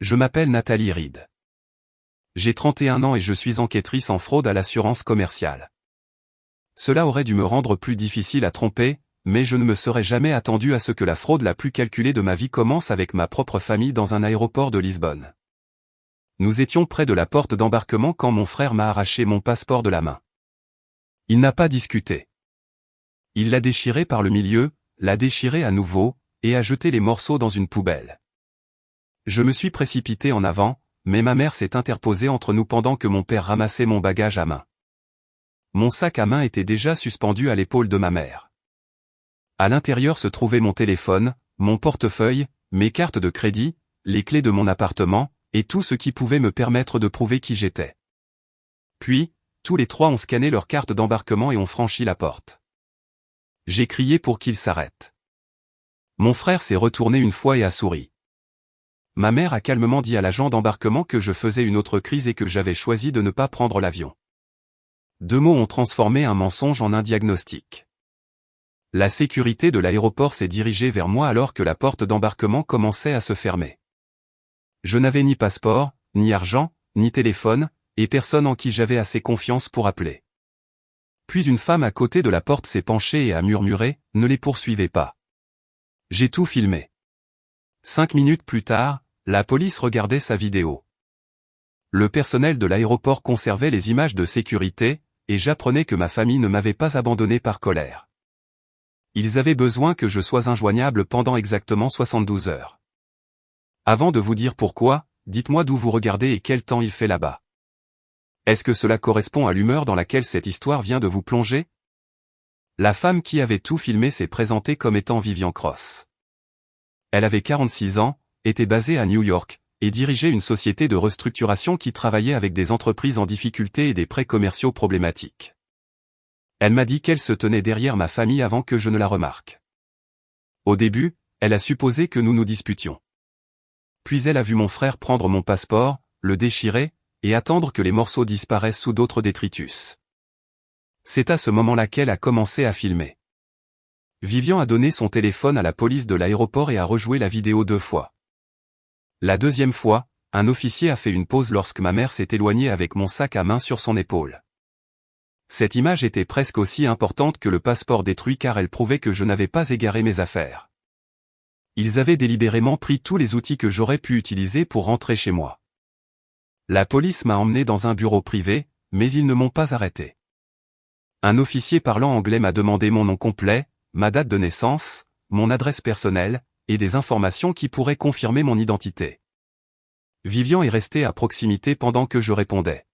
Je m'appelle Nathalie Reed. J'ai 31 ans et je suis enquêtrice en fraude à l'assurance commerciale. Cela aurait dû me rendre plus difficile à tromper, mais je ne me serais jamais attendu à ce que la fraude la plus calculée de ma vie commence avec ma propre famille dans un aéroport de Lisbonne. Nous étions près de la porte d'embarquement quand mon frère m'a arraché mon passeport de la main. Il n'a pas discuté. Il l'a déchiré par le milieu, l'a déchiré à nouveau, et a jeté les morceaux dans une poubelle. Je me suis précipité en avant, mais ma mère s'est interposée entre nous pendant que mon père ramassait mon bagage à main. Mon sac à main était déjà suspendu à l'épaule de ma mère. À l'intérieur se trouvait mon téléphone, mon portefeuille, mes cartes de crédit, les clés de mon appartement, et tout ce qui pouvait me permettre de prouver qui j'étais. Puis, tous les trois ont scanné leur carte d'embarquement et ont franchi la porte. J'ai crié pour qu'ils s'arrêtent. Mon frère s'est retourné une fois et a souri. Ma mère a calmement dit à l'agent d'embarquement que je faisais une autre crise et que j'avais choisi de ne pas prendre l'avion. 2 mots ont transformé un mensonge en un diagnostic. La sécurité de l'aéroport s'est dirigée vers moi alors que la porte d'embarquement commençait à se fermer. Je n'avais ni passeport, ni argent, ni téléphone, et personne en qui j'avais assez confiance pour appeler. Puis une femme à côté de la porte s'est penchée et a murmuré « Ne les poursuivez pas ». J'ai tout filmé. 5 minutes plus tard, la police regardait sa vidéo. Le personnel de l'aéroport conservait les images de sécurité, et j'apprenais que ma famille ne m'avait pas abandonné par colère. Ils avaient besoin que je sois injoignable pendant exactement 72 heures. Avant de vous dire pourquoi, dites-moi d'où vous regardez et quel temps il fait là-bas. Est-ce que cela correspond à l'humeur dans laquelle cette histoire vient de vous plonger? La femme qui avait tout filmé s'est présentée comme étant Vivian Cross. Elle avait 46 ans, était basée à New York, et dirigeait une société de restructuration qui travaillait avec des entreprises en difficulté et des prêts commerciaux problématiques. Elle m'a dit qu'elle se tenait derrière ma famille avant que je ne la remarque. Au début, elle a supposé que nous nous disputions. Puis elle a vu mon frère prendre mon passeport, le déchirer, et attendre que les morceaux disparaissent sous d'autres détritus. C'est à ce moment-là qu'elle a commencé à filmer. Vivian a donné son téléphone à la police de l'aéroport et a rejoué la vidéo 2 fois. La deuxième fois, un officier a fait une pause lorsque ma mère s'est éloignée avec mon sac à main sur son épaule. Cette image était presque aussi importante que le passeport détruit car elle prouvait que je n'avais pas égaré mes affaires. Ils avaient délibérément pris tous les outils que j'aurais pu utiliser pour rentrer chez moi. La police m'a emmené dans un bureau privé, mais ils ne m'ont pas arrêté. Un officier parlant anglais m'a demandé mon nom complet, ma date de naissance, mon adresse personnelle, et des informations qui pourraient confirmer mon identité. Vivian est restée à proximité pendant que je répondais.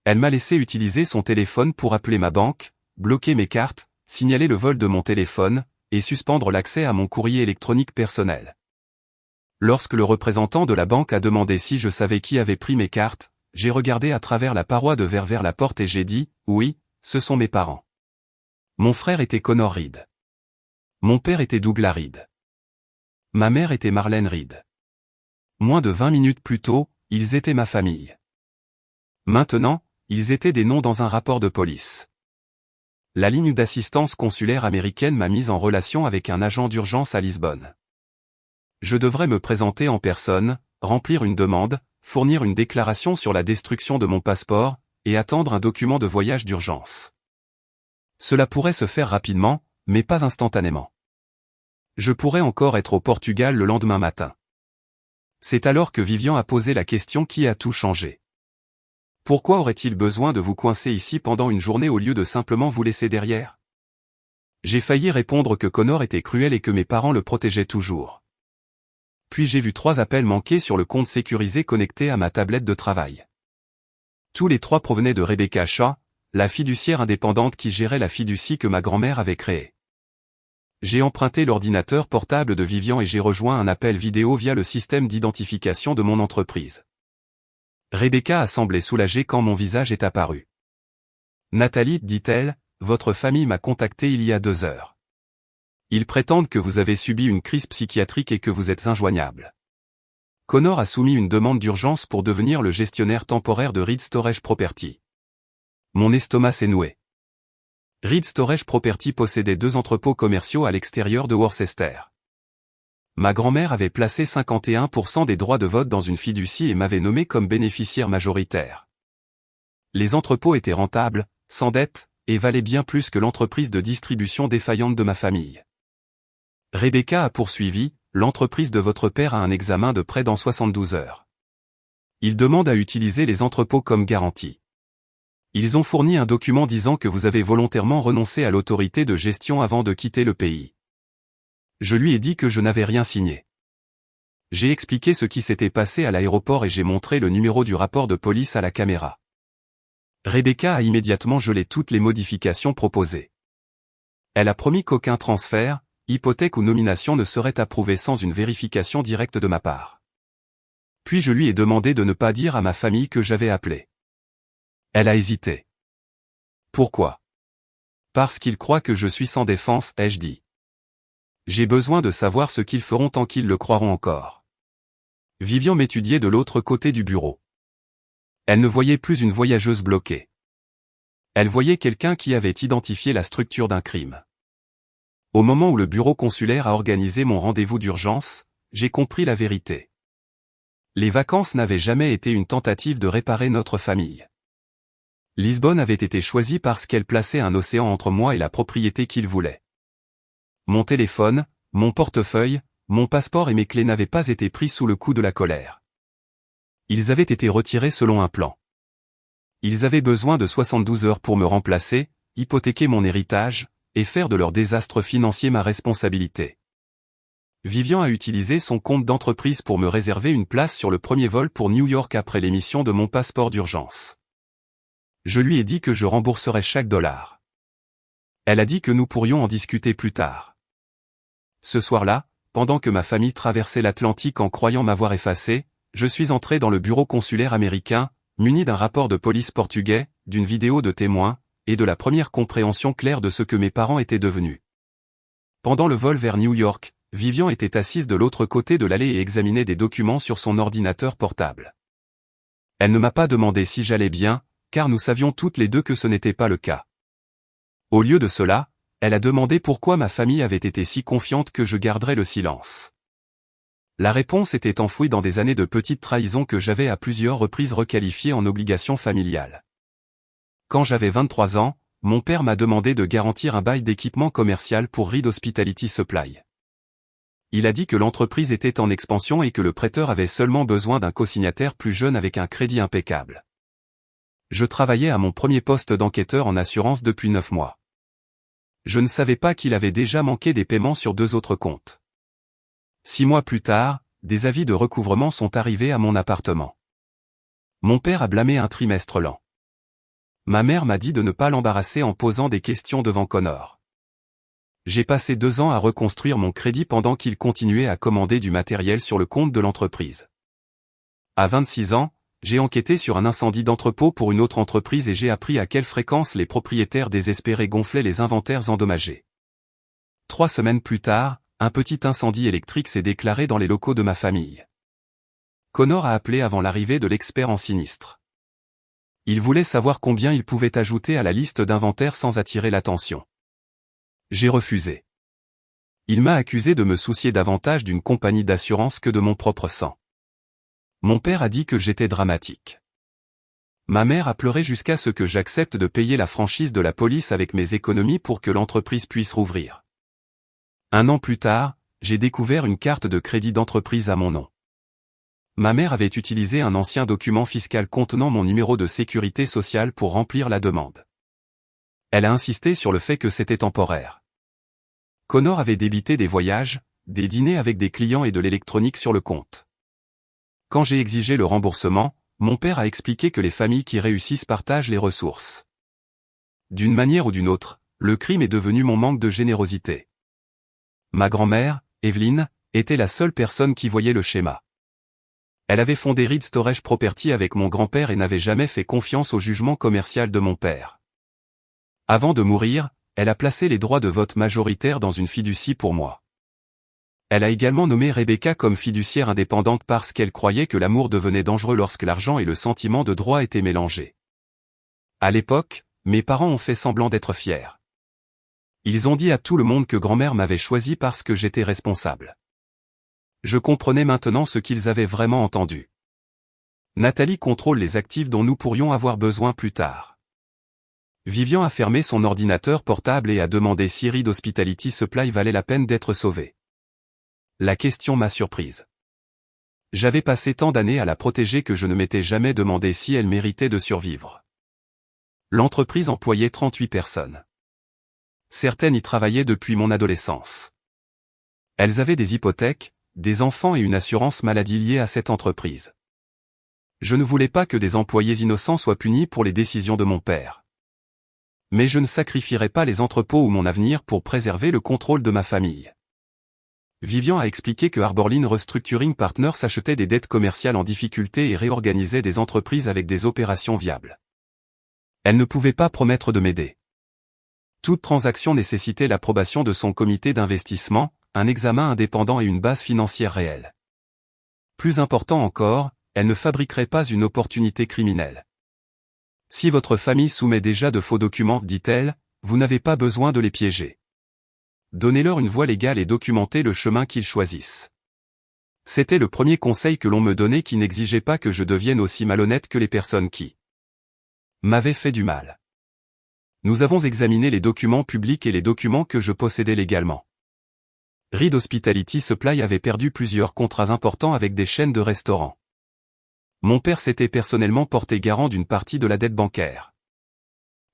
Elle m'a laissé utiliser son téléphone pour appeler ma banque, bloquer mes cartes, signaler le vol de mon téléphone, et suspendre l'accès à mon courrier électronique personnel. Lorsque le représentant de la banque a demandé si je savais qui avait pris mes cartes, j'ai regardé à travers la paroi de verre vers la porte et j'ai dit, oui, ce sont mes parents. Mon frère était Connor Reed. Mon père était Douglas Reed. Ma mère était Marlène Reed. Moins de 20 minutes plus tôt, ils étaient ma famille. Maintenant, ils étaient des noms dans un rapport de police. La ligne d'assistance consulaire américaine m'a mis en relation avec un agent d'urgence à Lisbonne. Je devrais me présenter en personne, remplir une demande, fournir une déclaration sur la destruction de mon passeport, et attendre un document de voyage d'urgence. Cela pourrait se faire rapidement, mais pas instantanément. Je pourrais encore être au Portugal le lendemain matin. C'est alors que Vivian a posé la question qui a tout changé. Pourquoi aurait-il besoin de vous coincer ici pendant une journée au lieu de simplement vous laisser derrière? J'ai failli répondre que Connor était cruel et que mes parents le protégeaient toujours. Puis j'ai vu 3 appels manqués sur le compte sécurisé connecté à ma tablette de travail. Tous les 3 provenaient de Rebecca Shaw, la fiduciaire indépendante qui gérait la fiducie que ma grand-mère avait créée. J'ai emprunté l'ordinateur portable de Vivian et j'ai rejoint un appel vidéo via le système d'identification de mon entreprise. Rebecca a semblé soulagée quand mon visage est apparu. Nathalie, dit-elle, votre famille m'a contacté il y a 2 heures. Ils prétendent que vous avez subi une crise psychiatrique et que vous êtes injoignable. Connor a soumis une demande d'urgence pour devenir le gestionnaire temporaire de Reed Storage Property. Mon estomac s'est noué. Reed Storage Property possédait 2 entrepôts commerciaux à l'extérieur de Worcester. Ma grand-mère avait placé 51% des droits de vote dans une fiducie et m'avait nommé comme bénéficiaire majoritaire. Les entrepôts étaient rentables, sans dette, et valaient bien plus que l'entreprise de distribution défaillante de ma famille. Rebecca a poursuivi, l'entreprise de votre père a un examen de prêt dans 72 heures. Il demande à utiliser les entrepôts comme garantie. Ils ont fourni un document disant que vous avez volontairement renoncé à l'autorité de gestion avant de quitter le pays. Je lui ai dit que je n'avais rien signé. J'ai expliqué ce qui s'était passé à l'aéroport et j'ai montré le numéro du rapport de police à la caméra. Rebecca a immédiatement gelé toutes les modifications proposées. Elle a promis qu'aucun transfert, hypothèque ou nomination ne serait approuvé sans une vérification directe de ma part. Puis je lui ai demandé de ne pas dire à ma famille que j'avais appelé. Elle a hésité. Pourquoi? Parce qu'ils croient que je suis sans défense, ai-je dit. J'ai besoin de savoir ce qu'ils feront tant qu'ils le croiront encore. Vivian m'étudiait de l'autre côté du bureau. Elle ne voyait plus une voyageuse bloquée. Elle voyait quelqu'un qui avait identifié la structure d'un crime. Au moment où le bureau consulaire a organisé mon rendez-vous d'urgence, j'ai compris la vérité. Les vacances n'avaient jamais été une tentative de réparer notre famille. Lisbonne avait été choisie parce qu'elle plaçait un océan entre moi et la propriété qu'il voulait. Mon téléphone, mon portefeuille, mon passeport et mes clés n'avaient pas été pris sous le coup de la colère. Ils avaient été retirés selon un plan. Ils avaient besoin de 72 heures pour me remplacer, hypothéquer mon héritage, et faire de leur désastre financier ma responsabilité. Vivian a utilisé son compte d'entreprise pour me réserver une place sur le premier vol pour New York après l'émission de mon passeport d'urgence. Je lui ai dit que je rembourserais chaque dollar. Elle a dit que nous pourrions en discuter plus tard. Ce soir-là, pendant que ma famille traversait l'Atlantique en croyant m'avoir effacé, je suis entré dans le bureau consulaire américain, muni d'un rapport de police portugais, d'une vidéo de témoins, et de la première compréhension claire de ce que mes parents étaient devenus. Pendant le vol vers New York, Vivian était assise de l'autre côté de l'allée et examinait des documents sur son ordinateur portable. Elle ne m'a pas demandé si j'allais bien, car nous savions toutes les deux que ce n'était pas le cas. Au lieu de cela, elle a demandé pourquoi ma famille avait été si confiante que je garderais le silence. La réponse était enfouie dans des années de petites trahisons que j'avais à plusieurs reprises requalifiées en obligations familiales. Quand j'avais 23 ans, mon père m'a demandé de garantir un bail d'équipement commercial pour Reed Hospitality Supply. Il a dit que l'entreprise était en expansion et que le prêteur avait seulement besoin d'un cosignataire plus jeune avec un crédit impeccable. Je travaillais à mon premier poste d'enquêteur en assurance depuis 9 mois. Je ne savais pas qu'il avait déjà manqué des paiements sur 2 autres comptes. 6 mois plus tard, des avis de recouvrement sont arrivés à mon appartement. Mon père a blâmé un trimestre lent. Ma mère m'a dit de ne pas l'embarrasser en posant des questions devant Connor. J'ai passé 2 ans à reconstruire mon crédit pendant qu'il continuait à commander du matériel sur le compte de l'entreprise. À 26 ans, j'ai enquêté sur un incendie d'entrepôt pour une autre entreprise et j'ai appris à quelle fréquence les propriétaires désespérés gonflaient les inventaires endommagés. 3 semaines plus tard, un petit incendie électrique s'est déclaré dans les locaux de ma famille. Connor a appelé avant l'arrivée de l'expert en sinistre. Il voulait savoir combien il pouvait ajouter à la liste d'inventaire sans attirer l'attention. J'ai refusé. Il m'a accusé de me soucier davantage d'une compagnie d'assurance que de mon propre sang. Mon père a dit que j'étais dramatique. Ma mère a pleuré jusqu'à ce que j'accepte de payer la franchise de la police avec mes économies pour que l'entreprise puisse rouvrir. 1 an plus tard, j'ai découvert une carte de crédit d'entreprise à mon nom. Ma mère avait utilisé un ancien document fiscal contenant mon numéro de sécurité sociale pour remplir la demande. Elle a insisté sur le fait que c'était temporaire. Connor avait débité des voyages, des dîners avec des clients et de l'électronique sur le compte. Quand j'ai exigé le remboursement, mon père a expliqué que les familles qui réussissent partagent les ressources. D'une manière ou d'une autre, le crime est devenu mon manque de générosité. Ma grand-mère, Evelyne, était la seule personne qui voyait le schéma. Elle avait fondé Reed Storage Property avec mon grand-père et n'avait jamais fait confiance au jugement commercial de mon père. Avant de mourir, elle a placé les droits de vote majoritaires dans une fiducie pour moi. Elle a également nommé Rebecca comme fiduciaire indépendante parce qu'elle croyait que l'amour devenait dangereux lorsque l'argent et le sentiment de droit étaient mélangés. À l'époque, mes parents ont fait semblant d'être fiers. Ils ont dit à tout le monde que grand-mère m'avait choisi parce que j'étais responsable. Je comprenais maintenant ce qu'ils avaient vraiment entendu. Nathalie contrôle les actifs dont nous pourrions avoir besoin plus tard. Vivian a fermé son ordinateur portable et a demandé si Reed Hospitality Supply valait la peine d'être sauvé. La question m'a surprise. J'avais passé tant d'années à la protéger que je ne m'étais jamais demandé si elle méritait de survivre. L'entreprise employait 38 personnes. Certaines y travaillaient depuis mon adolescence. Elles avaient des hypothèques, des enfants et une assurance maladie liée à cette entreprise. Je ne voulais pas que des employés innocents soient punis pour les décisions de mon père. Mais je ne sacrifierais pas les entrepôts ou mon avenir pour préserver le contrôle de ma famille. Vivian a expliqué que Arborline Restructuring Partners achetait des dettes commerciales en difficulté et réorganisait des entreprises avec des opérations viables. Elle ne pouvait pas promettre de m'aider. Toute transaction nécessitait l'approbation de son comité d'investissement, un examen indépendant et une base financière réelle. Plus important encore, elle ne fabriquerait pas une opportunité criminelle. Si votre famille soumet déjà de faux documents, dit-elle, vous n'avez pas besoin de les piéger. Donnez-leur une voie légale et documentez le chemin qu'ils choisissent. C'était le premier conseil que l'on me donnait qui n'exigeait pas que je devienne aussi malhonnête que les personnes qui m'avaient fait du mal. Nous avons examiné les documents publics et les documents que je possédais légalement. Reed Hospitality Supply avait perdu plusieurs contrats importants avec des chaînes de restaurants. Mon père s'était personnellement porté garant d'une partie de la dette bancaire.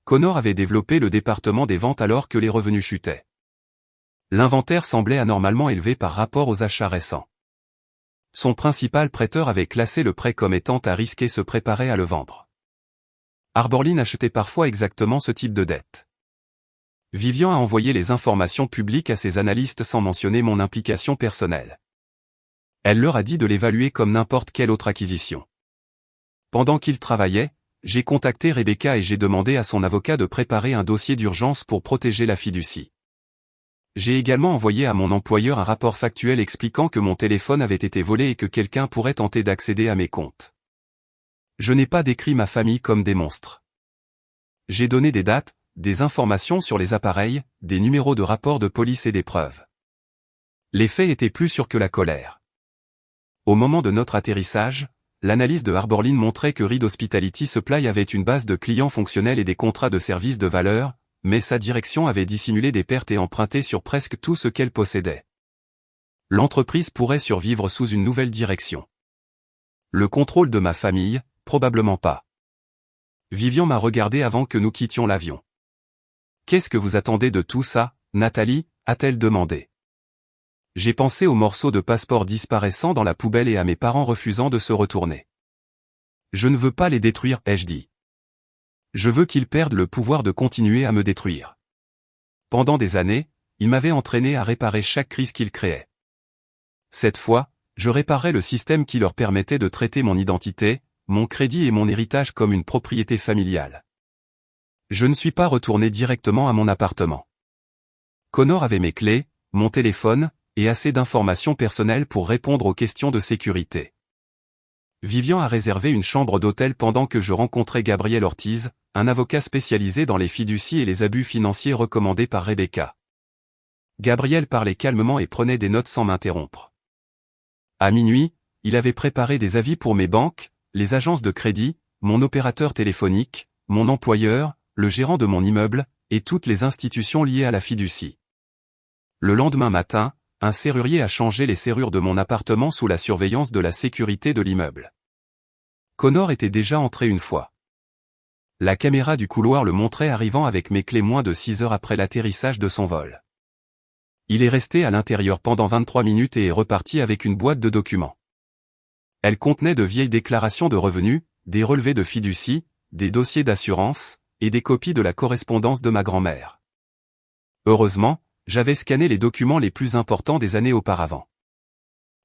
Connor avait développé le département des ventes alors que les revenus chutaient. L'inventaire semblait anormalement élevé par rapport aux achats récents. Son principal prêteur avait classé le prêt comme étant à risque et se préparait à le vendre. Arborline achetait parfois exactement ce type de dette. Vivian a envoyé les informations publiques à ses analystes sans mentionner mon implication personnelle. Elle leur a dit de l'évaluer comme n'importe quelle autre acquisition. Pendant qu'ils travaillaient, j'ai contacté Rebecca et j'ai demandé à son avocat de préparer un dossier d'urgence pour protéger la fiducie. J'ai également envoyé à mon employeur un rapport factuel expliquant que mon téléphone avait été volé et que quelqu'un pourrait tenter d'accéder à mes comptes. Je n'ai pas décrit ma famille comme des monstres. J'ai donné des dates, des informations sur les appareils, des numéros de rapport de police et des preuves. Les faits étaient plus sûrs que la colère. Au moment de notre atterrissage, l'analyse de Arborline montrait que Reed Hospitality Supply avait une base de clients fonctionnels et des contrats de services de valeur, mais sa direction avait dissimulé des pertes et emprunté sur presque tout ce qu'elle possédait. L'entreprise pourrait survivre sous une nouvelle direction. Le contrôle de ma famille, probablement pas. Vivian m'a regardé avant que nous quittions l'avion. « Qu'est-ce que vous attendez de tout ça, Nathalie ?» a-t-elle demandé. J'ai pensé aux morceaux de passeport disparaissant dans la poubelle et à mes parents refusant de se retourner. Je ne veux pas les détruire, ai-je dit. Je veux qu'ils perdent le pouvoir de continuer à me détruire. Pendant des années, ils m'avaient entraîné à réparer chaque crise qu'ils créaient. Cette fois, je réparais le système qui leur permettait de traiter mon identité, mon crédit et mon héritage comme une propriété familiale. Je ne suis pas retourné directement à mon appartement. Connor avait mes clés, mon téléphone, et assez d'informations personnelles pour répondre aux questions de sécurité. Vivian a réservé une chambre d'hôtel pendant que je rencontrais Gabriel Ortiz, un avocat spécialisé dans les fiducies et les abus financiers recommandés par Rebecca. Gabriel parlait calmement et prenait des notes sans m'interrompre. À minuit, il avait préparé des avis pour mes banques, les agences de crédit, mon opérateur téléphonique, mon employeur, le gérant de mon immeuble, et toutes les institutions liées à la fiducie. Le lendemain matin, un serrurier a changé les serrures de mon appartement sous la surveillance de la sécurité de l'immeuble. Connor était déjà entré une fois. La caméra du couloir le montrait arrivant avec mes clés moins de 6 heures après l'atterrissage de son vol. Il est resté à l'intérieur pendant 23 minutes et est reparti avec une boîte de documents. Elle contenait de vieilles déclarations de revenus, des relevés de fiducie, des dossiers d'assurance, et des copies de la correspondance de ma grand-mère. Heureusement, j'avais scanné les documents les plus importants des années auparavant.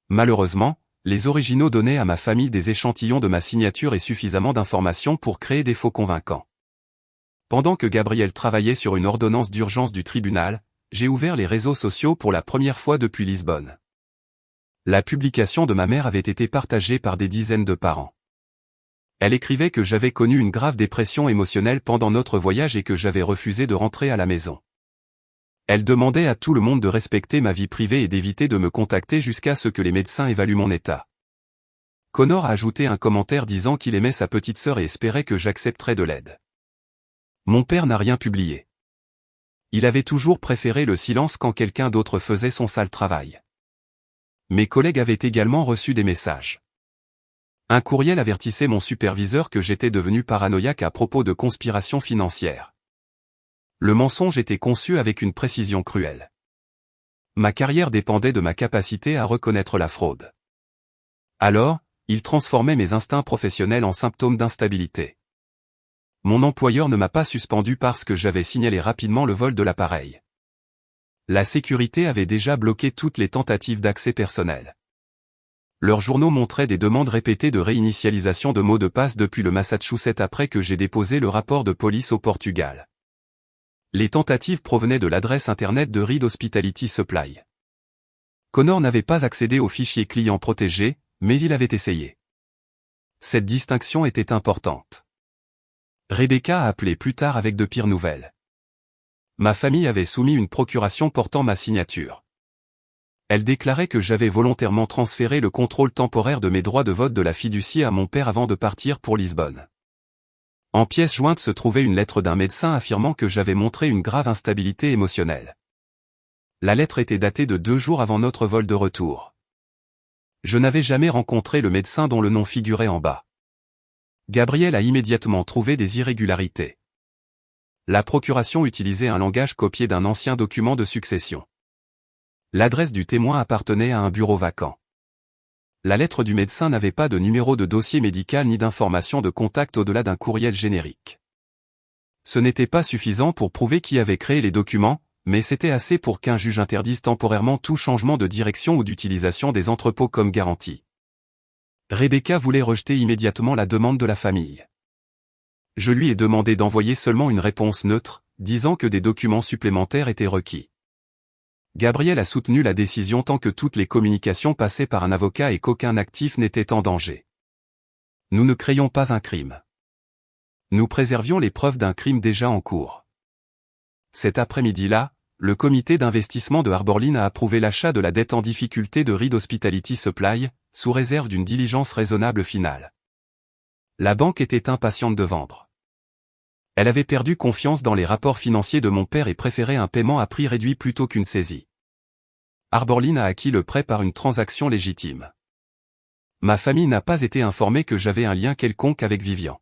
Malheureusement, les originaux donnaient à ma famille des échantillons de ma signature et suffisamment d'informations pour créer des faux convaincants. Pendant que Gabriel travaillait sur une ordonnance d'urgence du tribunal, j'ai ouvert les réseaux sociaux pour la première fois depuis Lisbonne. La publication de ma mère avait été partagée par des dizaines de parents. Elle écrivait que j'avais connu une grave dépression émotionnelle pendant notre voyage et que j'avais refusé de rentrer à la maison. Elle demandait à tout le monde de respecter ma vie privée et d'éviter de me contacter jusqu'à ce que les médecins évaluent mon état. Connor a ajouté un commentaire disant qu'il aimait sa petite sœur et espérait que j'accepterais de l'aide. Mon père n'a rien publié. Il avait toujours préféré le silence quand quelqu'un d'autre faisait son sale travail. Mes collègues avaient également reçu des messages. Un courriel avertissait mon superviseur que j'étais devenu paranoïaque à propos de conspirations financières. Le mensonge était conçu avec une précision cruelle. Ma carrière dépendait de ma capacité à reconnaître la fraude. Alors, il transformait mes instincts professionnels en symptômes d'instabilité. Mon employeur ne m'a pas suspendu parce que j'avais signalé rapidement le vol de l'appareil. La sécurité avait déjà bloqué toutes les tentatives d'accès personnel. Leurs journaux montraient des demandes répétées de réinitialisation de mots de passe depuis le Massachusetts après que j'ai déposé le rapport de police au Portugal. Les tentatives provenaient de l'adresse internet de Reed Hospitality Supply. Connor n'avait pas accédé au fichier client protégé, mais il avait essayé. Cette distinction était importante. Rebecca a appelé plus tard avec de pires nouvelles. Ma famille avait soumis une procuration portant ma signature. Elle déclarait que j'avais volontairement transféré le contrôle temporaire de mes droits de vote de la fiducie à mon père avant de partir pour Lisbonne. En pièce jointe se trouvait une lettre d'un médecin affirmant que j'avais montré une grave instabilité émotionnelle. La lettre était datée de 2 jours avant notre vol de retour. Je n'avais jamais rencontré le médecin dont le nom figurait en bas. Gabriel a immédiatement trouvé des irrégularités. La procuration utilisait un langage copié d'un ancien document de succession. L'adresse du témoin appartenait à un bureau vacant. La lettre du médecin n'avait pas de numéro de dossier médical ni d'information de contact au-delà d'un courriel générique. Ce n'était pas suffisant pour prouver qui avait créé les documents, mais c'était assez pour qu'un juge interdise temporairement tout changement de direction ou d'utilisation des entrepôts comme garantie. Rebecca voulait rejeter immédiatement la demande de la famille. Je lui ai demandé d'envoyer seulement une réponse neutre, disant que des documents supplémentaires étaient requis. Gabriel a soutenu la décision tant que toutes les communications passaient par un avocat et qu'aucun actif n'était en danger. Nous ne créions pas un crime. Nous préservions les preuves d'un crime déjà en cours. Cet après-midi-là, le comité d'investissement de Arborline a approuvé l'achat de la dette en difficulté de Reed Hospitality Supply, sous réserve d'une diligence raisonnable finale. La banque était impatiente de vendre. Elle avait perdu confiance dans les rapports financiers de mon père et préférait un paiement à prix réduit plutôt qu'une saisie. Arborline a acquis le prêt par une transaction légitime. Ma famille n'a pas été informée que j'avais un lien quelconque avec Vivian.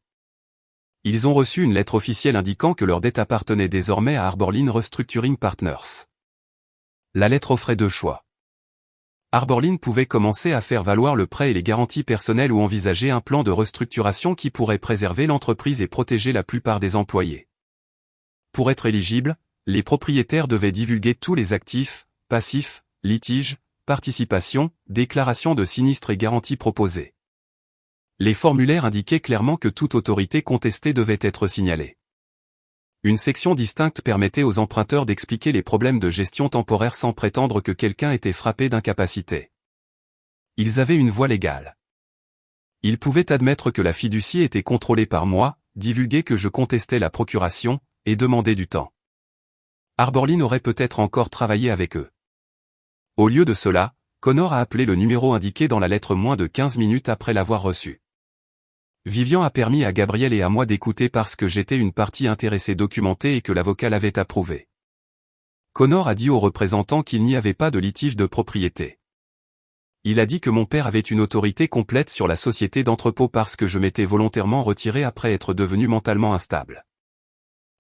Ils ont reçu une lettre officielle indiquant que leur dette appartenait désormais à Arborline Restructuring Partners. La lettre offrait 2 choix. Arborline pouvait commencer à faire valoir le prêt et les garanties personnelles ou envisager un plan de restructuration qui pourrait préserver l'entreprise et protéger la plupart des employés. Pour être éligible, les propriétaires devaient divulguer tous les actifs, passifs, litiges, participations, déclarations de sinistres et garanties proposées. Les formulaires indiquaient clairement que toute autorité contestée devait être signalée. Une section distincte permettait aux emprunteurs d'expliquer les problèmes de gestion temporaire sans prétendre que quelqu'un était frappé d'incapacité. Ils avaient une voie légale. Ils pouvaient admettre que la fiducie était contrôlée par moi, divulguer que je contestais la procuration, et demander du temps. Arborline aurait peut-être encore travaillé avec eux. Au lieu de cela, Connor a appelé le numéro indiqué dans la lettre moins de 15 minutes après l'avoir reçu. Vivian a permis à Gabriel et à moi d'écouter parce que j'étais une partie intéressée documentée et que l'avocat l'avait approuvé. Connor a dit aux représentants qu'il n'y avait pas de litige de propriété. Il a dit que mon père avait une autorité complète sur la société d'entrepôt parce que je m'étais volontairement retiré après être devenu mentalement instable.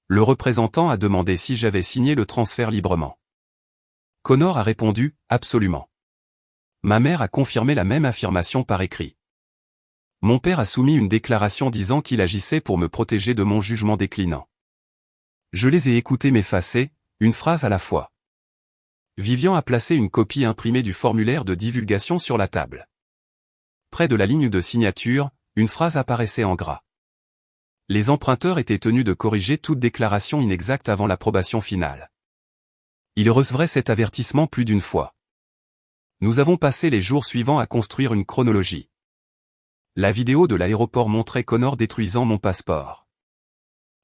Le représentant a demandé si j'avais signé le transfert librement. Connor a répondu, absolument. Ma mère a confirmé la même affirmation par écrit. Mon père a soumis une déclaration disant qu'il agissait pour me protéger de mon jugement déclinant. Je les ai écoutés m'effacer, une phrase à la fois. Vivian a placé une copie imprimée du formulaire de divulgation sur la table. Près de la ligne de signature, une phrase apparaissait en gras. Les emprunteurs étaient tenus de corriger toute déclaration inexacte avant l'approbation finale. Ils recevraient cet avertissement plus d'une fois. Nous avons passé les jours suivants à construire une chronologie. La vidéo de l'aéroport montrait Connor détruisant mon passeport.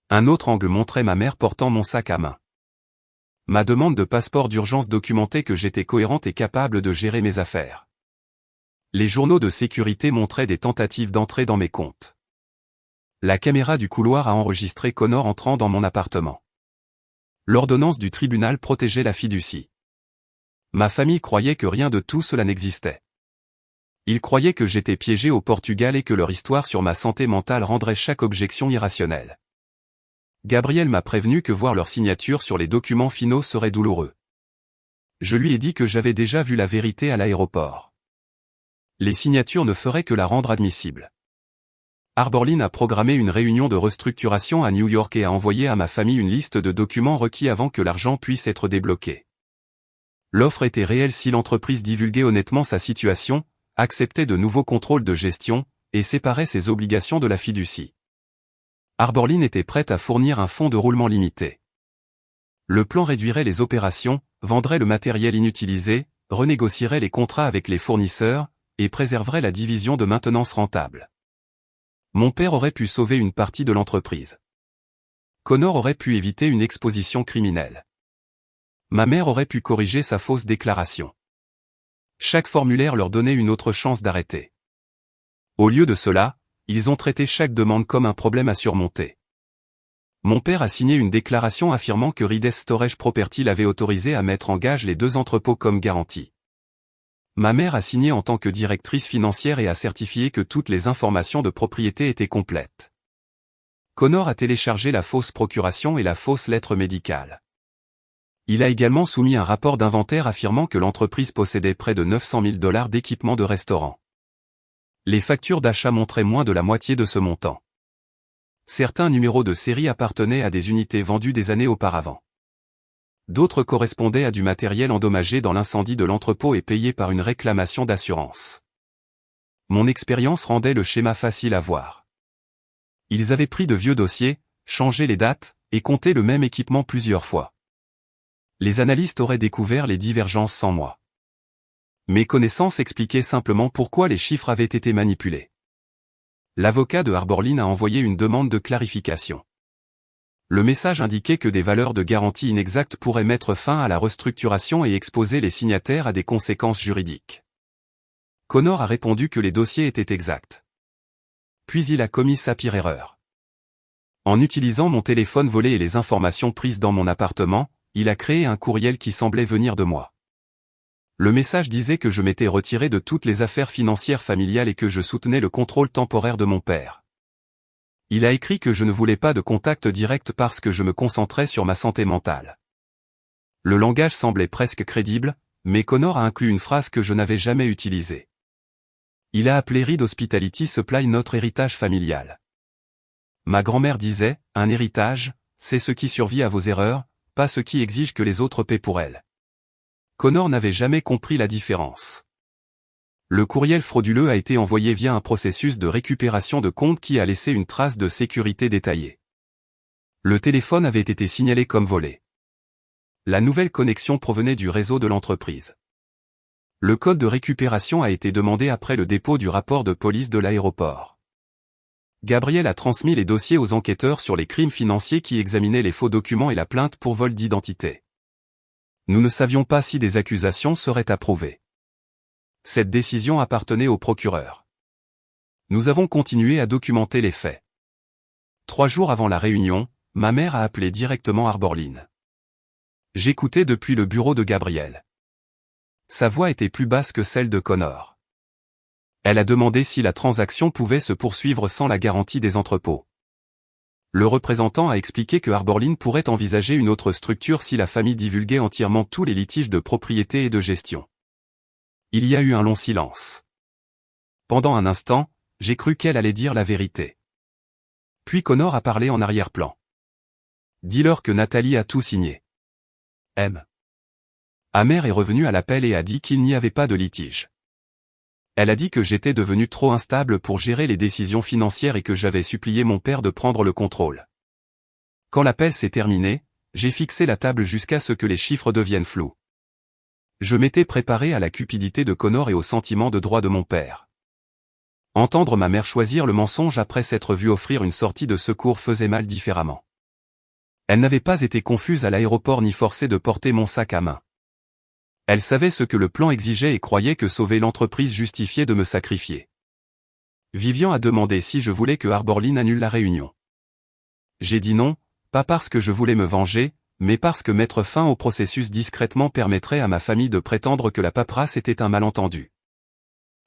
Un autre angle montrait ma mère portant mon sac à main. Ma demande de passeport d'urgence documentait que j'étais cohérente et capable de gérer mes affaires. Les journaux de sécurité montraient des tentatives d'entrée dans mes comptes. La caméra du couloir a enregistré Connor entrant dans mon appartement. L'ordonnance du tribunal protégeait la fiducie. Ma famille croyait que rien de tout cela n'existait. Ils croyaient que j'étais piégé au Portugal et que leur histoire sur ma santé mentale rendrait chaque objection irrationnelle. Gabriel m'a prévenu que voir leur signature sur les documents finaux serait douloureux. Je lui ai dit que j'avais déjà vu la vérité à l'aéroport. Les signatures ne feraient que la rendre admissible. Arborline a programmé une réunion de restructuration à New York et a envoyé à ma famille une liste de documents requis avant que l'argent puisse être débloqué. L'offre était réelle si l'entreprise divulguait honnêtement sa situation, acceptait de nouveaux contrôles de gestion, et séparait ses obligations de la fiducie. Arborline était prête à fournir un fonds de roulement limité. Le plan réduirait les opérations, vendrait le matériel inutilisé, renégocierait les contrats avec les fournisseurs, et préserverait la division de maintenance rentable. Mon père aurait pu sauver une partie de l'entreprise. Connor aurait pu éviter une exposition criminelle. Ma mère aurait pu corriger sa fausse déclaration. Chaque formulaire leur donnait une autre chance d'arrêter. Au lieu de cela, ils ont traité chaque demande comme un problème à surmonter. Mon père a signé une déclaration affirmant que Rides Storage Property l'avait autorisé à mettre en gage les 2 entrepôts comme garantie. Ma mère a signé en tant que directrice financière et a certifié que toutes les informations de propriété étaient complètes. Connor a téléchargé la fausse procuration et la fausse lettre médicale. Il a également soumis un rapport d'inventaire affirmant que l'entreprise possédait près de 900 000 $ d'équipements de restaurant. Les factures d'achat montraient moins de la moitié de ce montant. Certains numéros de série appartenaient à des unités vendues des années auparavant. D'autres correspondaient à du matériel endommagé dans l'incendie de l'entrepôt et payé par une réclamation d'assurance. Mon expérience rendait le schéma facile à voir. Ils avaient pris de vieux dossiers, changé les dates, et compté le même équipement plusieurs fois. Les analystes auraient découvert les divergences sans moi. Mes connaissances expliquaient simplement pourquoi les chiffres avaient été manipulés. L'avocat de Arborline a envoyé une demande de clarification. Le message indiquait que des valeurs de garantie inexactes pourraient mettre fin à la restructuration et exposer les signataires à des conséquences juridiques. Connor a répondu que les dossiers étaient exacts. Puis il a commis sa pire erreur. En utilisant mon téléphone volé et les informations prises dans mon appartement, il a créé un courriel qui semblait venir de moi. Le message disait que je m'étais retiré de toutes les affaires financières familiales et que je soutenais le contrôle temporaire de mon père. Il a écrit que je ne voulais pas de contact direct parce que je me concentrais sur ma santé mentale. Le langage semblait presque crédible, mais Connor a inclus une phrase que je n'avais jamais utilisée. Il a appelé Reed Hospitality Supply notre héritage familial. Ma grand-mère disait, un héritage, c'est ce qui survit à vos erreurs, pas ce qui exige que les autres paient pour elles. Connor n'avait jamais compris la différence. Le courriel frauduleux a été envoyé via un processus de récupération de compte qui a laissé une trace de sécurité détaillée. Le téléphone avait été signalé comme volé. La nouvelle connexion provenait du réseau de l'entreprise. Le code de récupération a été demandé après le dépôt du rapport de police de l'aéroport. Gabriel a transmis les dossiers aux enquêteurs sur les crimes financiers qui examinaient les faux documents et la plainte pour vol d'identité. Nous ne savions pas si des accusations seraient approuvées. Cette décision appartenait au procureur. Nous avons continué à documenter les faits. 3 jours avant la réunion, ma mère a appelé directement Arborline. J'écoutais depuis le bureau de Gabriel. Sa voix était plus basse que celle de Connor. Elle a demandé si la transaction pouvait se poursuivre sans la garantie des entrepôts. Le représentant a expliqué que Arborline pourrait envisager une autre structure si la famille divulguait entièrement tous les litiges de propriété et de gestion. Il y a eu un long silence. Pendant un instant, j'ai cru qu'elle allait dire la vérité. Puis Connor a parlé en arrière-plan. Dis-leur que Nathalie a tout signé. Amer est revenue à l'appel et a dit qu'il n'y avait pas de litige. Elle a dit que j'étais devenu trop instable pour gérer les décisions financières et que j'avais supplié mon père de prendre le contrôle. Quand l'appel s'est terminé, j'ai fixé la table jusqu'à ce que les chiffres deviennent flous. Je m'étais préparé à la cupidité de Connor et au sentiment de droit de mon père. Entendre ma mère choisir le mensonge après s'être vue offrir une sortie de secours faisait mal différemment. Elle n'avait pas été confuse à l'aéroport ni forcée de porter mon sac à main. Elle savait ce que le plan exigeait et croyait que sauver l'entreprise justifiait de me sacrifier. Vivian a demandé si je voulais que Arborline annule la réunion. J'ai dit non, pas parce que je voulais me venger, mais parce que mettre fin au processus discrètement permettrait à ma famille de prétendre que la paperasse était un malentendu.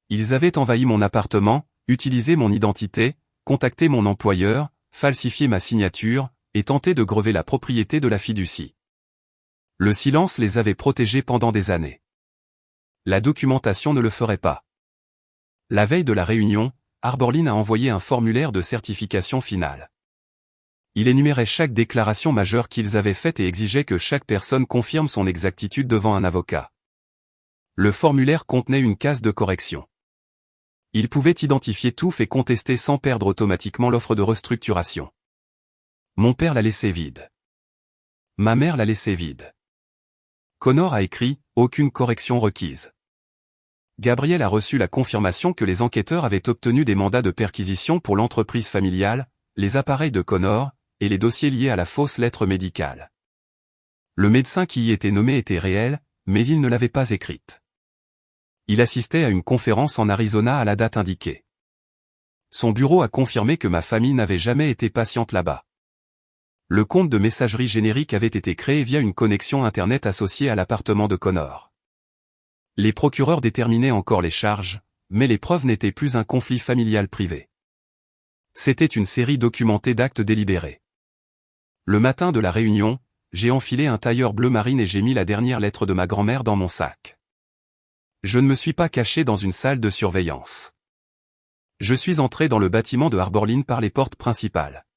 Ils avaient envahi mon appartement, utilisé mon identité, contacté mon employeur, falsifié ma signature, et tenté de grever la propriété de la fiducie. Le silence les avait protégés pendant des années. La documentation ne le ferait pas. La veille de la réunion, Arborline a envoyé un formulaire de certification finale. Il énumérait chaque déclaration majeure qu'ils avaient faite et exigeait que chaque personne confirme son exactitude devant un avocat. Le formulaire contenait une case de correction. Il pouvait identifier tout fait contester sans perdre automatiquement l'offre de restructuration. Mon père l'a laissé vide. Ma mère l'a laissé vide. Connor a écrit « Aucune correction requise ». Gabriel a reçu la confirmation que les enquêteurs avaient obtenu des mandats de perquisition pour l'entreprise familiale, les appareils de Connor, et les dossiers liés à la fausse lettre médicale. Le médecin qui y était nommé était réel, mais il ne l'avait pas écrite. Il assistait à une conférence en Arizona à la date indiquée. Son bureau a confirmé que ma famille n'avait jamais été patiente là-bas. Le compte de messagerie générique avait été créé via une connexion Internet associée à l'appartement de Connor. Les procureurs déterminaient encore les charges, mais les preuves n'étaient plus un conflit familial privé. C'était une série documentée d'actes délibérés. Le matin de la réunion, j'ai enfilé un tailleur bleu marine et j'ai mis la dernière lettre de ma grand-mère dans mon sac. Je ne me suis pas caché dans une salle de surveillance. Je suis entré dans le bâtiment de Arborline par les portes principales.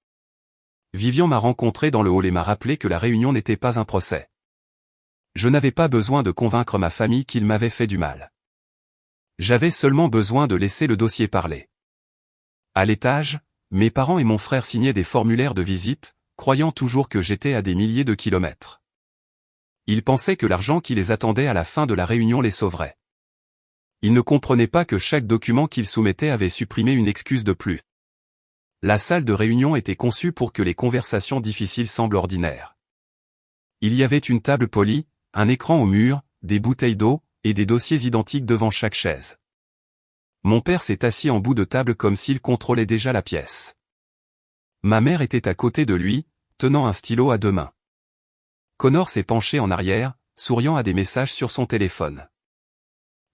Vivian m'a rencontré dans le hall et m'a rappelé que la réunion n'était pas un procès. Je n'avais pas besoin de convaincre ma famille qu'il m'avait fait du mal. J'avais seulement besoin de laisser le dossier parler. À l'étage, mes parents et mon frère signaient des formulaires de visite, croyant toujours que j'étais à des milliers de kilomètres. Ils pensaient que l'argent qui les attendait à la fin de la réunion les sauverait. Ils ne comprenaient pas que chaque document qu'ils soumettaient avait supprimé une excuse de plus. La salle de réunion était conçue pour que les conversations difficiles semblent ordinaires. Il y avait une table polie, un écran au mur, des bouteilles d'eau, et des dossiers identiques devant chaque chaise. Mon père s'est assis en bout de table comme s'il contrôlait déjà la pièce. Ma mère était à côté de lui, tenant un stylo à deux mains. Connor s'est penché en arrière, souriant à des messages sur son téléphone.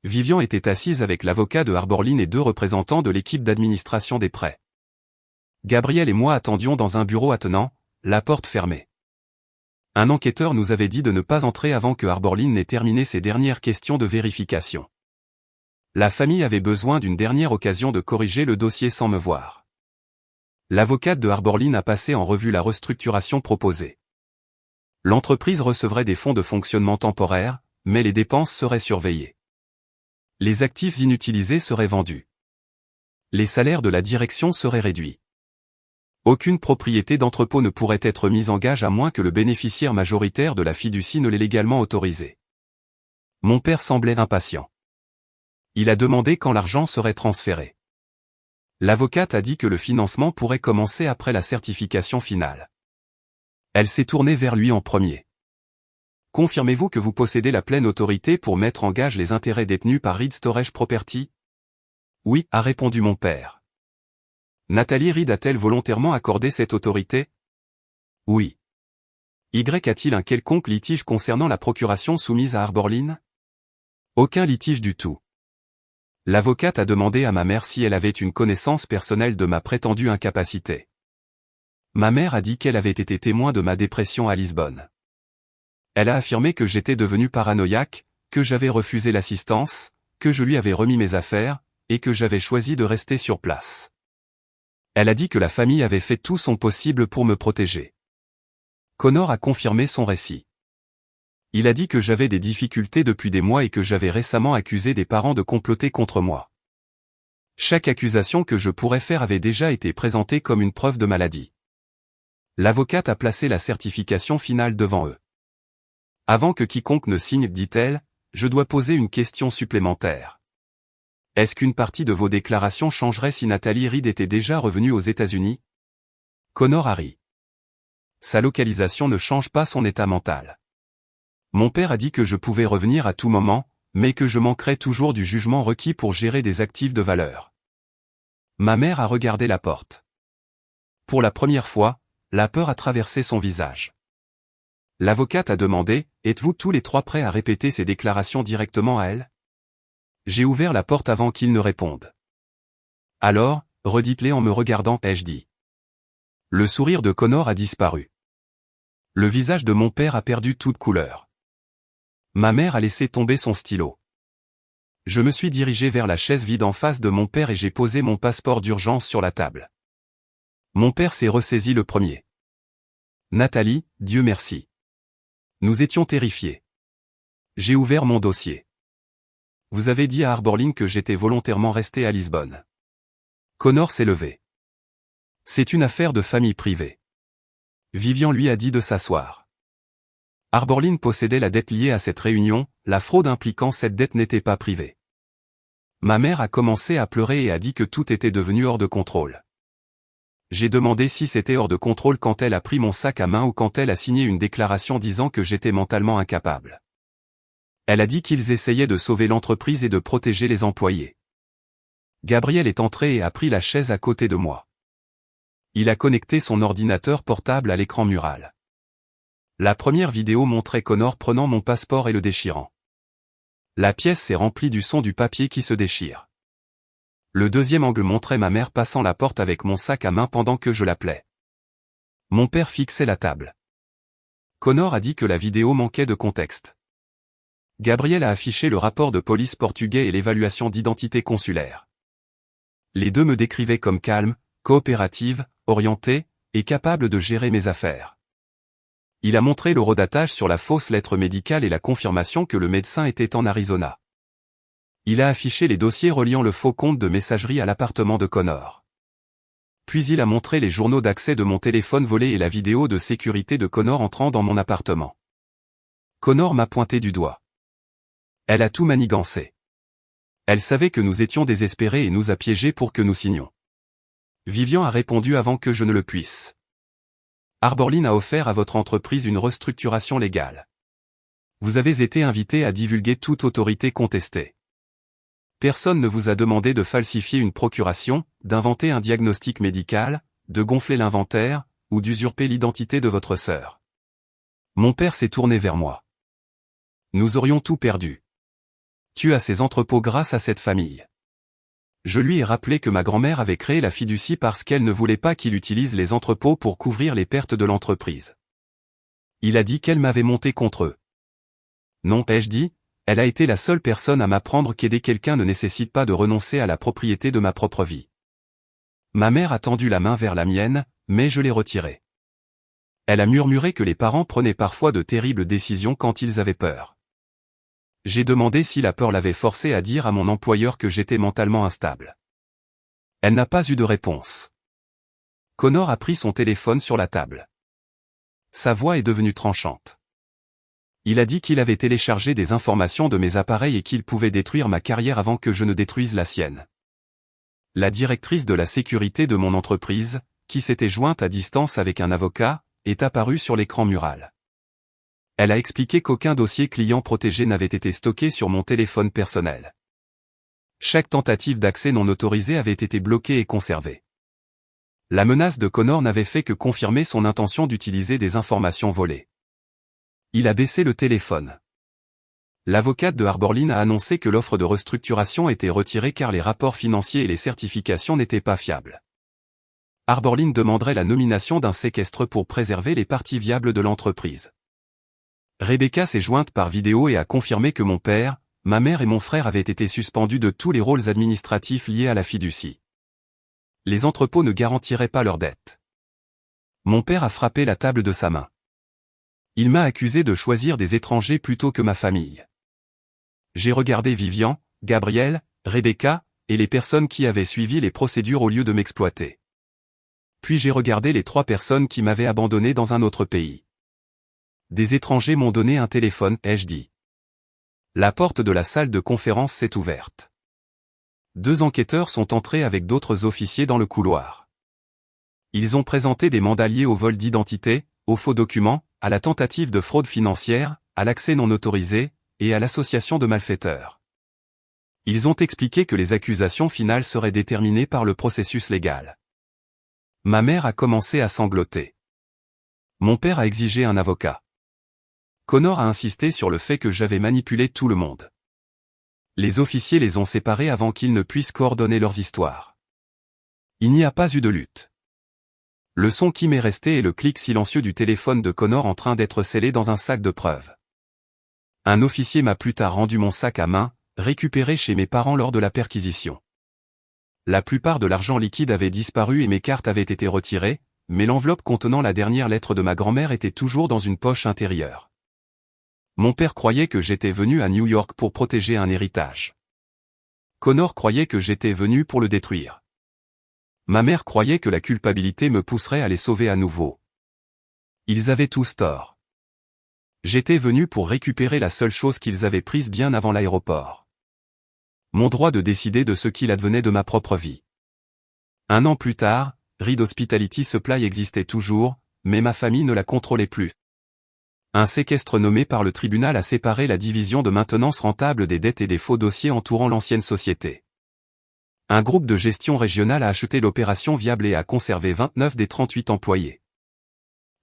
Vivian était assise avec l'avocat de Arborline et deux représentants de l'équipe d'administration des prêts. Gabriel et moi attendions dans un bureau attenant, la porte fermée. Un enquêteur nous avait dit de ne pas entrer avant que Arborline n'ait terminé ses dernières questions de vérification. La famille avait besoin d'une dernière occasion de corriger le dossier sans me voir. L'avocate de Arborline a passé en revue la restructuration proposée. L'entreprise recevrait des fonds de fonctionnement temporaires, mais les dépenses seraient surveillées. Les actifs inutilisés seraient vendus. Les salaires de la direction seraient réduits. Aucune propriété d'entrepôt ne pourrait être mise en gage à moins que le bénéficiaire majoritaire de la fiducie ne l'ait légalement autorisé. Mon père semblait impatient. Il a demandé quand l'argent serait transféré. L'avocate a dit que le financement pourrait commencer après la certification finale. Elle s'est tournée vers lui en premier. Confirmez-vous que vous possédez la pleine autorité pour mettre en gage les intérêts détenus par Reed Storage Property? Oui, a répondu mon père. Nathalie Reed a-t-elle volontairement accordé cette autorité? Oui. Y a-t-il un quelconque litige concernant la procuration soumise à Arborline? Aucun litige du tout. L'avocate a demandé à ma mère si elle avait une connaissance personnelle de ma prétendue incapacité. Ma mère a dit qu'elle avait été témoin de ma dépression à Lisbonne. Elle a affirmé que j'étais devenu paranoïaque, que j'avais refusé l'assistance, que je lui avais remis mes affaires, et que j'avais choisi de rester sur place. Elle a dit que la famille avait fait tout son possible pour me protéger. Connor a confirmé son récit. Il a dit que j'avais des difficultés depuis des mois et que j'avais récemment accusé des parents de comploter contre moi. Chaque accusation que je pourrais faire avait déjà été présentée comme une preuve de maladie. L'avocate a placé la certification finale devant eux. Avant que quiconque ne signe, dit-elle, je dois poser une question supplémentaire. Est-ce qu'une partie de vos déclarations changerait si Nathalie Reed était déjà revenue aux États-Unis? Connor a ri. sa localisation ne change pas son état mental. Mon père a dit que je pouvais revenir à tout moment, mais que je manquerais toujours du jugement requis pour gérer des actifs de valeur. Ma mère a regardé la porte. Pour la première fois, la peur a traversé son visage. L'avocate a demandé, « Êtes-vous tous les trois prêts à répéter ces déclarations directement à elle ?» J'ai ouvert la porte avant qu'il ne réponde. « Alors, redites-les en me regardant, ai-je dit. » Le sourire de Connor a disparu. Le visage de mon père a perdu toute couleur. Ma mère a laissé tomber son stylo. Je me suis dirigé vers la chaise vide en face de mon père et j'ai posé mon passeport d'urgence sur la table. Mon père s'est ressaisi le premier. Nathalie, Dieu merci. Nous étions terrifiés. J'ai ouvert mon dossier. Vous avez dit à Arborline que j'étais volontairement resté à Lisbonne. Connor s'est levé. C'est une affaire de famille privée. Vivian lui a dit de s'asseoir. Arborline possédait la dette liée à cette réunion, la fraude impliquant cette dette n'était pas privée. Ma mère a commencé à pleurer et a dit que tout était devenu hors de contrôle. J'ai demandé si c'était hors de contrôle quand elle a pris mon sac à main ou quand elle a signé une déclaration disant que j'étais mentalement incapable. Elle a dit qu'ils essayaient de sauver l'entreprise et de protéger les employés. Gabriel est entré et a pris la chaise à côté de moi. Il a connecté son ordinateur portable à l'écran mural. La première vidéo montrait Connor prenant mon passeport et le déchirant. La pièce s'est remplie du son du papier qui se déchire. Le deuxième angle montrait ma mère passant la porte avec mon sac à main pendant que je l'appelais. Mon père fixait la table. Connor a dit que la vidéo manquait de contexte. Gabriel a affiché le rapport de police portugais et l'évaluation d'identité consulaire. Les deux me décrivaient comme calme, coopérative, orientée, et capable de gérer mes affaires. Il a montré l'horodatage sur la fausse lettre médicale et la confirmation que le médecin était en Arizona. Il a affiché les dossiers reliant le faux compte de messagerie à l'appartement de Connor. Puis il a montré les journaux d'accès de mon téléphone volé et la vidéo de sécurité de Connor entrant dans mon appartement. Connor m'a pointé du doigt. Elle a tout manigancé. Elle savait que nous étions désespérés et nous a piégés pour que nous signions. Vivian a répondu avant que je ne le puisse. Arborline a offert à votre entreprise une restructuration légale. Vous avez été invité à divulguer toute autorité contestée. Personne ne vous a demandé de falsifier une procuration, d'inventer un diagnostic médical, de gonfler l'inventaire, ou d'usurper l'identité de votre sœur. Mon père s'est tourné vers moi. Nous aurions tout perdu. Tu as ces entrepôts grâce à cette famille. Je lui ai rappelé que ma grand-mère avait créé la fiducie parce qu'elle ne voulait pas qu'il utilise les entrepôts pour couvrir les pertes de l'entreprise. Il a dit qu'elle m'avait monté contre eux. Non, ai-je dit, elle a été la seule personne à m'apprendre qu'aider quelqu'un ne nécessite pas de renoncer à la propriété de ma propre vie. Ma mère a tendu la main vers la mienne, mais je l'ai retirée. Elle a murmuré que les parents prenaient parfois de terribles décisions quand ils avaient peur. J'ai demandé si la peur l'avait forcée à dire à mon employeur que j'étais mentalement instable. Elle n'a pas eu de réponse. Connor a pris son téléphone sur la table. Sa voix est devenue tranchante. Il a dit qu'il avait téléchargé des informations de mes appareils et qu'il pouvait détruire ma carrière avant que je ne détruise la sienne. La directrice de la sécurité de mon entreprise, qui s'était jointe à distance avec un avocat, est apparue sur l'écran mural. Elle a expliqué qu'aucun dossier client protégé n'avait été stocké sur mon téléphone personnel. Chaque tentative d'accès non autorisé avait été bloquée et conservée. La menace de Connor n'avait fait que confirmer son intention d'utiliser des informations volées. Il a baissé le téléphone. L'avocate de Arborline a annoncé que l'offre de restructuration était retirée car les rapports financiers et les certifications n'étaient pas fiables. Arborline demanderait la nomination d'un séquestre pour préserver les parties viables de l'entreprise. Rebecca s'est jointe par vidéo et a confirmé que mon père, ma mère et mon frère avaient été suspendus de tous les rôles administratifs liés à la fiducie. Les entrepôts ne garantiraient pas leurs dettes. Mon père a frappé la table de sa main. Il m'a accusé de choisir des étrangers plutôt que ma famille. J'ai regardé Vivian, Gabriel, Rebecca, et les personnes qui avaient suivi les procédures au lieu de m'exploiter. Puis j'ai regardé les 3 personnes qui m'avaient abandonné dans un autre pays. Des étrangers m'ont donné un téléphone, ai-je dit. La porte de la salle de conférence s'est ouverte. 2 enquêteurs sont entrés avec d'autres officiers dans le couloir. Ils ont présenté des mandats liés au vol d'identité, aux faux documents, à la tentative de fraude financière, à l'accès non autorisé, et à l'association de malfaiteurs. Ils ont expliqué que les accusations finales seraient déterminées par le processus légal. Ma mère a commencé à sangloter. Mon père a exigé un avocat. Connor a insisté sur le fait que j'avais manipulé tout le monde. Les officiers les ont séparés avant qu'ils ne puissent coordonner leurs histoires. Il n'y a pas eu de lutte. Le son qui m'est resté est le clic silencieux du téléphone de Connor en train d'être scellé dans un sac de preuves. Un officier m'a plus tard rendu mon sac à main, récupéré chez mes parents lors de la perquisition. La plupart de l'argent liquide avait disparu et mes cartes avaient été retirées, mais l'enveloppe contenant la dernière lettre de ma grand-mère était toujours dans une poche intérieure. Mon père croyait que j'étais venu à New York pour protéger un héritage. Connor croyait que j'étais venu pour le détruire. Ma mère croyait que la culpabilité me pousserait à les sauver à nouveau. Ils avaient tous tort. J'étais venu pour récupérer la seule chose qu'ils avaient prise bien avant l'aéroport. Mon droit de décider de ce qu'il advenait de ma propre vie. 1 an plus tard, Reed Hospitality Supply existait toujours, mais ma famille ne la contrôlait plus. Un séquestre nommé par le tribunal a séparé la division de maintenance rentable des dettes et des faux dossiers entourant l'ancienne société. Un groupe de gestion régionale a acheté l'opération viable et a conservé 29 des 38 employés.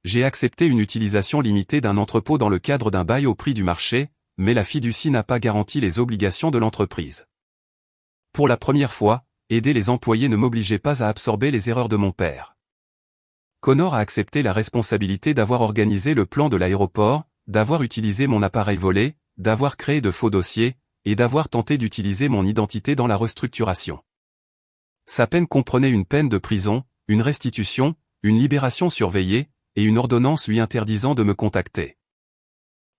J'ai accepté une utilisation limitée d'un entrepôt dans le cadre d'un bail au prix du marché, mais la fiducie n'a pas garanti les obligations de l'entreprise. Pour la première fois, aider les employés ne m'obligeait pas à absorber les erreurs de mon père. Connor a accepté la responsabilité d'avoir organisé le plan de l'aéroport, d'avoir utilisé mon appareil volé, d'avoir créé de faux dossiers, et d'avoir tenté d'utiliser mon identité dans la restructuration. Sa peine comprenait une peine de prison, une restitution, une libération surveillée, et une ordonnance lui interdisant de me contacter.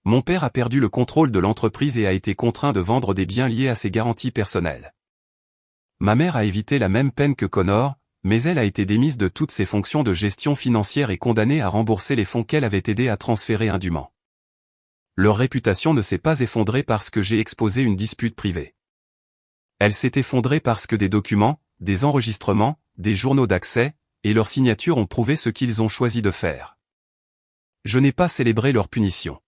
Mon père a perdu le contrôle de l'entreprise et a été contraint de vendre des biens liés à ses garanties personnelles. Ma mère a évité la même peine que Connor, mais elle a été démise de toutes ses fonctions de gestion financière et condamnée à rembourser les fonds qu'elle avait aidé à transférer indûment. Leur réputation ne s'est pas effondrée parce que j'ai exposé une dispute privée. Elle s'est effondrée parce que des documents, des enregistrements, des journaux d'accès, et leurs signatures ont prouvé ce qu'ils ont choisi de faire. Je n'ai pas célébré leur punition.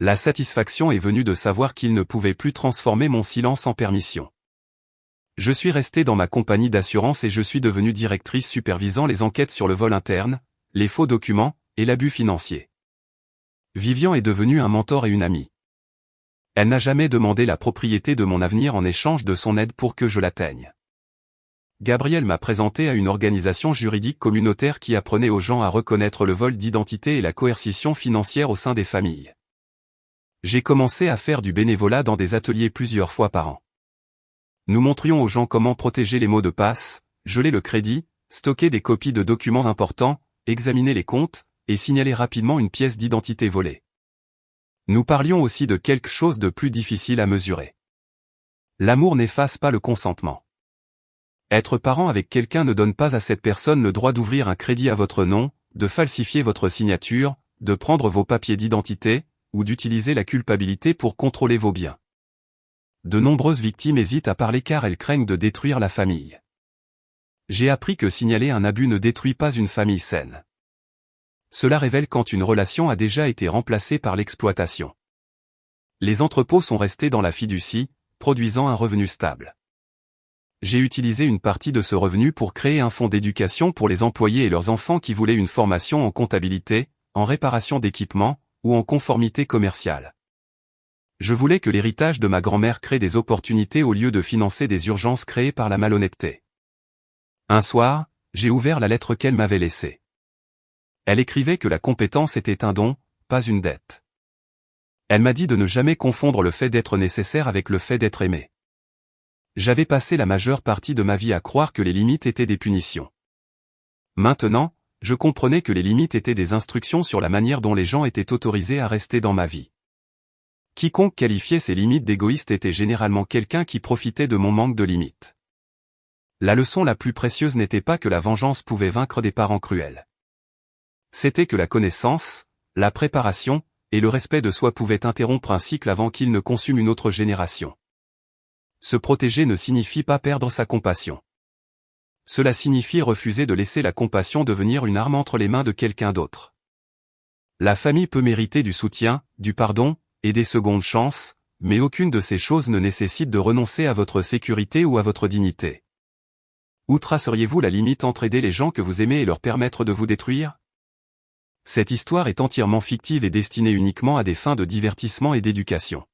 La satisfaction est venue de savoir qu'ils ne pouvaient plus transformer mon silence en permission. Je suis resté dans ma compagnie d'assurance et je suis devenue directrice supervisant les enquêtes sur le vol interne, les faux documents, et l'abus financier. Vivian est devenue un mentor et une amie. Elle n'a jamais demandé la propriété de mon avenir en échange de son aide pour que je l'atteigne. Gabriel m'a présenté à une organisation juridique communautaire qui apprenait aux gens à reconnaître le vol d'identité et la coercition financière au sein des familles. J'ai commencé à faire du bénévolat dans des ateliers plusieurs fois par an. Nous montrions aux gens comment protéger les mots de passe, geler le crédit, stocker des copies de documents importants, examiner les comptes, et signaler rapidement une pièce d'identité volée. Nous parlions aussi de quelque chose de plus difficile à mesurer. L'amour n'efface pas le consentement. Être parent avec quelqu'un ne donne pas à cette personne le droit d'ouvrir un crédit à votre nom, de falsifier votre signature, de prendre vos papiers d'identité, ou d'utiliser la culpabilité pour contrôler vos biens. De nombreuses victimes hésitent à parler car elles craignent de détruire la famille. J'ai appris que signaler un abus ne détruit pas une famille saine. Cela révèle quand une relation a déjà été remplacée par l'exploitation. Les entrepôts sont restés dans la fiducie, produisant un revenu stable. J'ai utilisé une partie de ce revenu pour créer un fonds d'éducation pour les employés et leurs enfants qui voulaient une formation en comptabilité, en réparation d'équipements, ou en conformité commerciale. Je voulais que l'héritage de ma grand-mère crée des opportunités au lieu de financer des urgences créées par la malhonnêteté. Un soir, j'ai ouvert la lettre qu'elle m'avait laissée. Elle écrivait que la compétence était un don, pas une dette. Elle m'a dit de ne jamais confondre le fait d'être nécessaire avec le fait d'être aimé. J'avais passé la majeure partie de ma vie à croire que les limites étaient des punitions. Maintenant, je comprenais que les limites étaient des instructions sur la manière dont les gens étaient autorisés à rester dans ma vie. Quiconque qualifiait ces limites d'égoïste était généralement quelqu'un qui profitait de mon manque de limites. La leçon la plus précieuse n'était pas que la vengeance pouvait vaincre des parents cruels. C'était que la connaissance, la préparation, et le respect de soi pouvaient interrompre un cycle avant qu'il ne consume une autre génération. Se protéger ne signifie pas perdre sa compassion. Cela signifie refuser de laisser la compassion devenir une arme entre les mains de quelqu'un d'autre. La famille peut mériter du soutien, du pardon, et des secondes chances, mais aucune de ces choses ne nécessite de renoncer à votre sécurité ou à votre dignité. Où traceriez-vous la limite entre aider les gens que vous aimez et leur permettre de vous détruire? Cette histoire est entièrement fictive et destinée uniquement à des fins de divertissement et d'éducation.